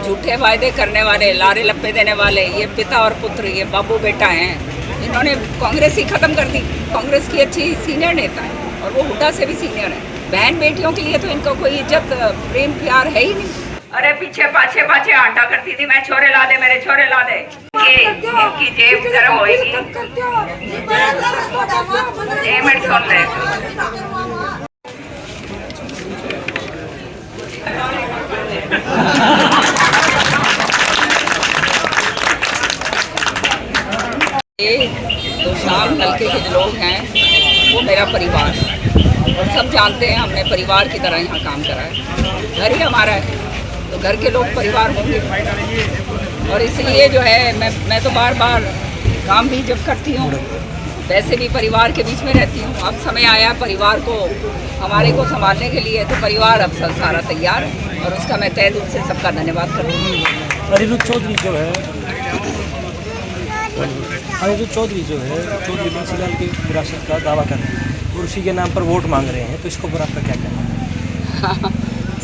झूठे वायदे करने वाले, लारे लप्पे देने वाले, ये पिता और पुत्र, ये बाबू बेटा हैं। इन्होंने कांग्रेस ही खत्म कर दी। कांग्रेस की अच्छी सीनियर नेता है और वो हुड्डा से भी सीनियर है। बहन बेटियों के लिए तो इनको कोई इज्जत प्रेम प्यार है ही नहीं। अरे पीछे पाछे पाछे आंटा करती थी मैं, छोरे ला दे मेरे छोरे ला दे। इनकी जेब गर्म होएगी। एक मिनट सुन ले। तो शाम हल्के के जो लोग हैं वो मेरा परिवार और सब जानते हैं हमने परिवार की तरह यहाँ काम करा है। घर ही हमारा है तो घर के लोग परिवार होंगे और इसलिए जो है मैं तो बार बार काम भी जब करती हूँ वैसे भी परिवार के बीच में रहती हूँ। अब समय आया परिवार को हमारे को संभालने के लिए, तो परिवार अब सारा तैयार है और उसका मैं तहे दिल से सबका धन्यवाद करती हूँ। अनिरुद्ध चौधरी जो है चौधरी बंसीलाल की विरासत का दावा कर रहे हैं और उसी के नाम पर वोट मांग रहे हैं, तो इसको पर आपका क्या कहना है?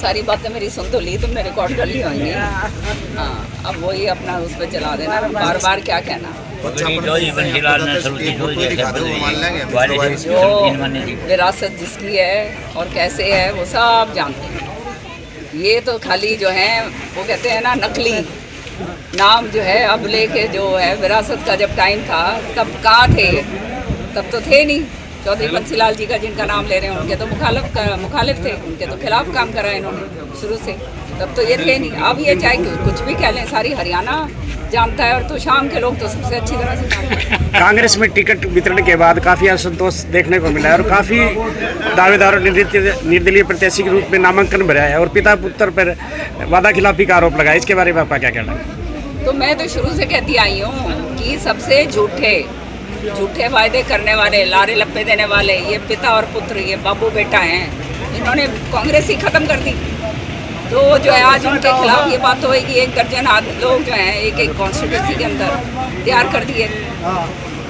सारी बातें मेरी सुन तो ली, तुमने रिकॉर्ड कर ली होंगी। हाँ, अब वही अपना उस पर चला देना, बार बार क्या कहना। जो विरासत जिसकी है और कैसे है वो सब जानते हैं। ये तो खाली जो है वो कहते हैं ना नकली नाम जो है अब लेके जो है विरासत का जब टाइम था तब कहाँ थे, तब तो थे नहीं। चौधरी बंसीलाल जी का जिनका नाम ले रहे हैं उनके तो मुखालिफ थे, उनके तो खिलाफ काम करा इन्होंने शुरू से, तब तो ये थे नहीं। अब ये चाहे कुछ भी कह लें, सारी हरियाणा जानता है और तो शाम के लोग तो सबसे अच्छी तरह से जानते हैं। कांग्रेस में टिकट वितरण के बाद काफ़ी असंतोष देखने को मिला है और काफ़ी दावेदारों ने निर्दलीय प्रत्याशी के रूप में नामांकन भरा है और पिता पुत्र पर वादा खिलाफी का आरोप लगाया। इसके बारे में आपका क्या कहना है? तो मैं तो शुरू से कहती आई हूँ कि सबसे झूठे वायदे करने वाले, लारे लप्पे देने वाले, ये पिता और पुत्र, ये बाबू बेटा हैं। इन्होंने कांग्रेस ही खत्म कर दी। तो जो है आज उनके खिलाफ ये बात होएगी। 1 दर्जन लोग जो हैं एक कॉन्स्टिट्यूंसी के अंदर तैयार कर दिए।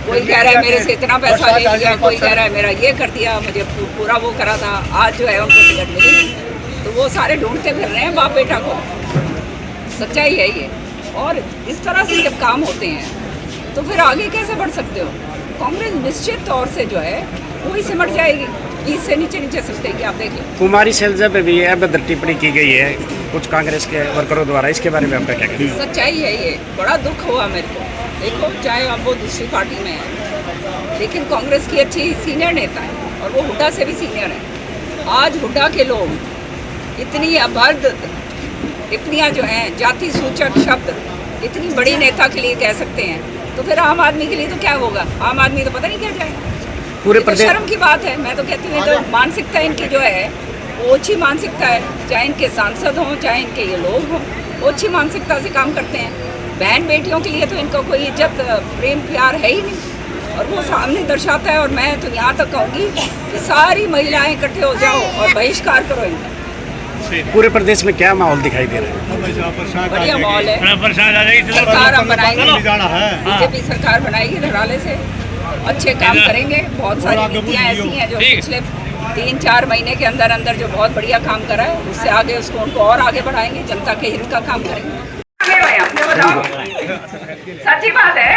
कोई कह रहा है मेरे से इतना पैसा ले लिया, कोई कह रहा है मेरा ये कर दिया, मुझे पूरा वो करा था। आज जो है उनको टिकट मिली तो वो सारे ढूंढते फिर रहे हैं बाप बेटा को। सच्चाई है ये। और इस तरह से जब काम होते हैं तो फिर आगे कैसे बढ़ सकते हो? कांग्रेस निश्चित तौर से जो है वो ही सिमट जाएगी। 20 से नीचे सकते कि आप देख लें। कुमारी शैलजा पे भी अभद्र टिप्पणी की गई है कुछ कांग्रेस के वर्करों द्वारा, इसके बारे में आपका क्या कहना है? सच्चाई है ये। बड़ा दुख हुआ मेरे को। देखो चाहे अब वो दूसरी पार्टी में है लेकिन कांग्रेस की अच्छी सीनियर नेता है और वो हुड्डा से भी सीनियर है। आज हुड्डा के लोग इतनी अभद्र टिप्पणियाँ जो हैं, जाति सूचक शब्द इतनी बड़ी नेता के लिए कह सकते हैं, तो फिर आम आदमी के लिए तो क्या होगा? आम आदमी तो पता नहीं क्या जाए। पूरे प्रदेश शर्म की बात है। मैं तो कहती हूँ तो मानसिकता इनकी जो है वो अच्छी मानसिकता है। चाहे इनके सांसद हों, चाहे इनके ये लोग हों, वो अच्छी मानसिकता से काम करते हैं। बहन बेटियों के लिए तो इनका कोई इज्जत प्रेम प्यार है ही नहीं और वो सामने दर्शाता है। और मैं तो यहाँ तक कहूँगी कि सारी महिलाएं इकट्ठे हो जाओ और बहिष्कार करो इनका। पूरे प्रदेश में क्या माहौल दिखाई दे रहा है? बढ़िया माहौल है। सरकार हम बनाएंगे, बीजेपी सरकार बनाएगी धड़ाले से। अच्छे काम करेंगे। बहुत सारी नीतियाँ ऐसी हैं जो पिछले 3-4 महीने के अंदर अंदर जो बहुत बढ़िया काम करा है, उससे आगे उसको उनको और आगे बढ़ाएंगे, जनता के हित का काम करेंगे। सच्ची बात है,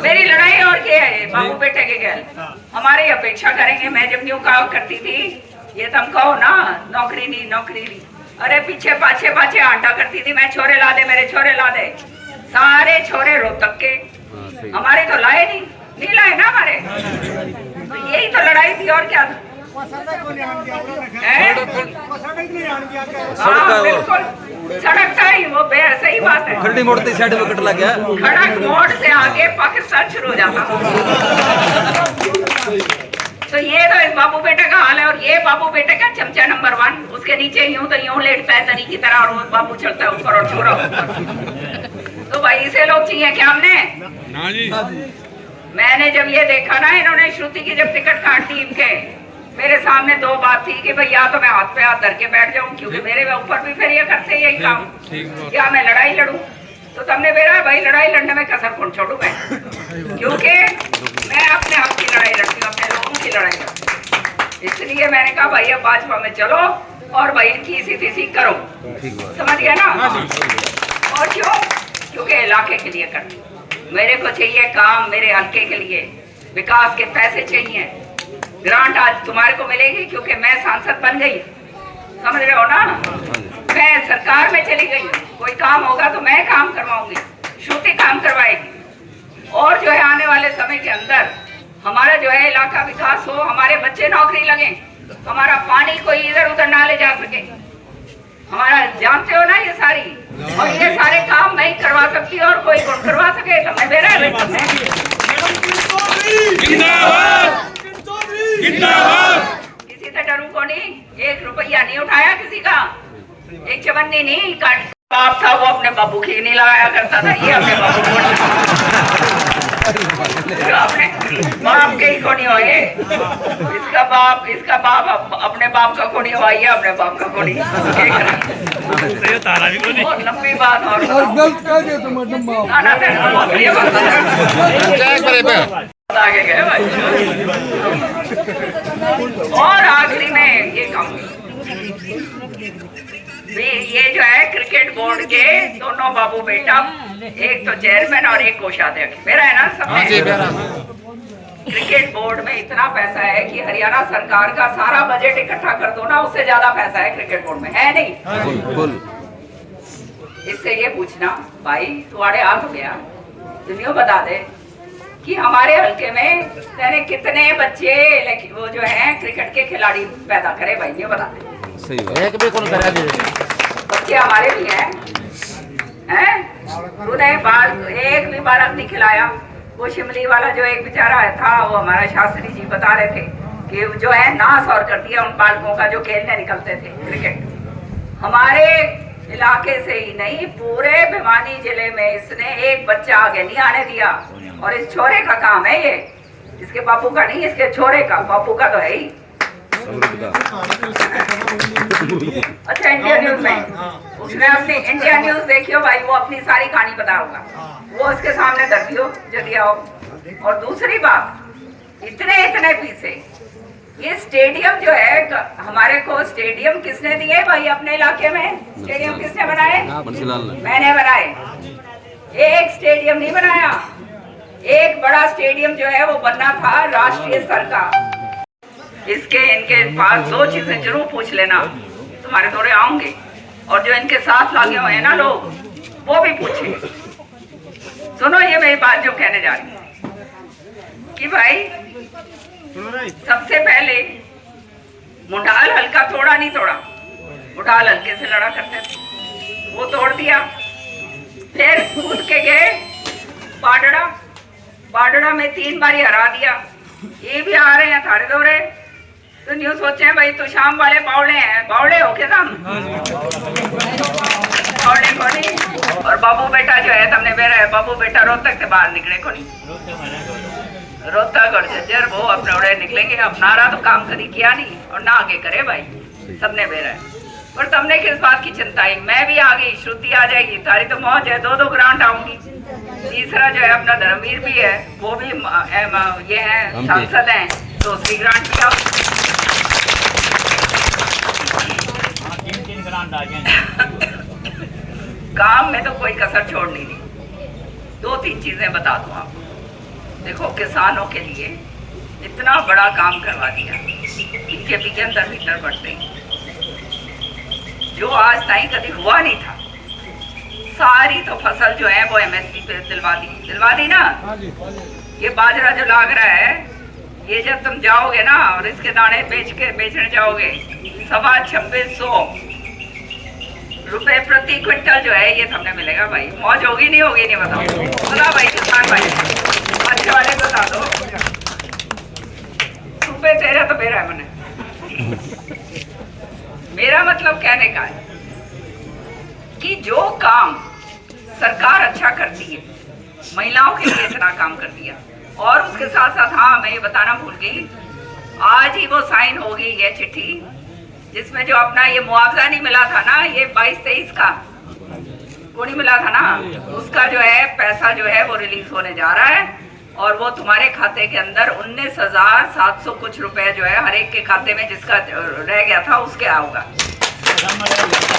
मेरी लड़ाई और क्या है बाबू बेटे के गैल हमारी अपेक्षा करेंगे। मैं जब न्यू कहा करती थी ये तुम कहो ना नौकरी नहीं। अरे पीछे पाछे आंटा करती थी मैं, छोरे ला दे मेरे छोरे ला दे। सारे छोरे रोहतक के हमारे तो लाए नहीं लाए ना हमारे। तो यही तो लड़ाई थी और क्या था? सड़क का ही वो सही बात है। खड़ी मोड़ से साइड में कट लग गया। खड़क मोड़ से आगे पाकिस्तान शुरू हो जाता। तो ये तो इस बाबू बेटे का हाल है। और ये बाबू बेटे का चमचा नंबर 1, उसके नीचे यूं तो यूं लेटता है तनी की तरह और वो बाबू चलता है ऊपर और छोरा ऊपर। तो भाई इसे लोग चाहिए क्या हमने? ना जी। मैंने जब ये देखा ना इन्होंने श्रुति की जब टिकट काट दी इनके, मेरे सामने 2 बात थी कि भाई या तो मैं हाथ पे हाथ धर के बैठ जाऊं क्योंकि मेरे ऊपर भी फिर ये करते यही काम, या मैं लड़ाई लड़ूं। तो तुमने मेरा भाई लड़ाई लड़ने में कसर कौन छोड़ू मैं, क्योंकि मैं अपने हक की लड़ाई लड़ती हूँ, अपने लोगों की लड़ाई लड़ती हूँ। इसलिए मैंने कहा भाई अब भाजपा में चलो और भाई इनकी सीधी करो, समझ गया ना। और क्यों? क्योंकि इलाके के लिए करते, मेरे को चाहिए काम, मेरे हल्के के लिए विकास के पैसे चाहिए। ग्रांट आज तुम्हारे को मिलेगी क्योंकि मैं सांसद बन गई, समझ रहे हो ना। मैं सरकार में चली गई, कोई काम होगा तो मैं काम करवाऊंगी, श्रुति काम करवाएगी। और जो है आने वाले समय के अंदर हमारा जो है इलाका विकास हो, हमारे बच्चे नौकरी लगे, हमारा पानी कोई इधर उधर ना ले जा सके, हमारा जानते हो ना ये सारी। और ये सारे काम मैं ही करवा सकती हूँ और कोई कौन करवा सके तो मैं बेरा है। किसी से डरू को नहीं, 1 रुपया नहीं उठाया किसी का, एक चवन्नी नहीं काट। बाप था वो अपने बाबू की नहीं लगाया करता था, ये अपने बाबू को अपने बाप के ही को नहीं हो, ये इसका बाप अपने बाप का को नहीं हुआ, ये अपने बाप का को नहीं। बहुत लंबी बात और आगे गए भाई। और आखिरी में ये कहूँ, ये जो है क्रिकेट बोर्ड के दोनों बाबू बेटा, एक तो चेयरमैन और एक कोषाध्यक्ष मेरा है ना, सब क्रिकेट बोर्ड में इतना पैसा है कि हरियाणा सरकार का सारा बजट इकट्ठा कर दो ना, उससे ज्यादा पैसा है क्रिकेट बोर्ड में, है नहीं। इससे ये पूछना भाई तुम्हारे हाथ हो गया, दुनिया बता दे कि हमारे हल्के में मैंने कितने बच्चे वो जो है क्रिकेट के खिलाड़ी पैदा करे, भाई ये बता दे। एक भी कौन करा दे, बच्चे हमारे भी हैं। तूने बाल एक भी बालक नहीं खिलाया। वो शिमली वाला जो एक बेचारा था, वो हमारा शास्त्री जी बता रहे थे कि जो है नाश और कर दिया उन बालकों का जो खेलने निकलते थे क्रिकेट। हमारे इलाके से ही नहीं, पूरे भिवानी जिले में इसने एक बच्चा आगे नहीं आने दिया। और इस छोरे का काम है ये, इसके बापू का नहीं, इसके छोरे का, बापू का तो है ही। अच्छा इंडिया न्यूज में उसने अपनी इंडिया न्यूज देखियो भाई, वो अपनी सारी कहानी बताऊंगा, वो उसके सामने कर दियो जल्दी आओ। और दूसरी बात, इतने पैसे ये स्टेडियम जो है, हमारे को स्टेडियम किसने दिए भाई अपने इलाके में? स्टेडियम किसने बनाए? मैंने बनाए। एक स्टेडियम नहीं बनाया, एक बड़ा स्टेडियम जो है वो बनना था राष्ट्रीय स्तर का। इसके इनके पास 2 चीजें जरूर पूछ लेना, तुम्हारे दौरे आऊंगे। और जो इनके साथ लगे हुए हैं ना लोग, वो भी पूछे। सुनो ये मेरी बात जो कहने जा रही हूँ कि भाई सबसे पहले मुंडाल हल्का तोड़ा नहीं तोड़ा, मुंडाल हल्के से लड़ा करते थे, वो तोड़ दिया। फिर कूद के गए बाडड़ा, बाडड़ा में 3 बारी हरा दिया। ये भी आ रहे हैं थारे दौरे, तो न्यूज सोचे भाई तो शाम वाले बावड़े हैं, बावड़े हो के तुम बावड़े को नहीं। और बाबू बेटा जो है तुमने मेरा है, बाबू बेटा रोहतक से बाहर निकले को नहीं, रोहतक और झज्जर वो अपने उड़े निकलेंगे। अपना रहा तो काम कभी किया नहीं और ना आगे करे भाई, सबने मेरा है। और तुमने किस बात की चिंता है? मैं भी आ गई, श्रुति आ जाएगी, तारी तो मौज है, 2 ग्रांट आऊंगी। तीसरा जो है अपना धर्मवीर भी है, वो भी ये है सांसद हैं, तो उसकी ग्रांट भी आओ। काम में तो कोई कसर छोड़नी नहीं। 2-3 चीजें बता दूं आपको। देखो किसानों के लिए इतना बड़ा काम करवा दिया, इनके भी अंदर भीतर बढ़ते हैं, जो आज तक कभी हुआ नहीं था। सारी तो फसल जो है वो MSP पे दिलवा दी ना। ये बाजरा जो लाग रहा है, ये जब तुम जाओगे ना और इसके दाने बेचने जाओगे, 2600 रुपए प्रति क्विंटल जो है ये तुमने मिलेगा भाई। मौज होगी नहीं होगी नहीं बताओ, बोला भाई किसान भाई, अच्छे वाले बता दो। रुपए तेरा तो मेरा है, मैंने मेरा मतलब कहने का है कि जो काम सरकार अच्छा करती है, महिलाओं के लिए इतना काम कर दिया। और उसके साथ साथ हाँ मैं ये बताना भूल गई, आज ही वो साइन हो गई है चिट्ठी जिसमें जो अपना ये मुआवजा नहीं मिला था ना, ये 22-23 का वो नहीं मिला था ना, उसका जो है पैसा जो है वो रिलीज होने जा रहा है। और वो तुम्हारे खाते के अंदर 19,700 कुछ रुपए जो है हर एक के खाते में जिसका रह गया था उसके आओगा। है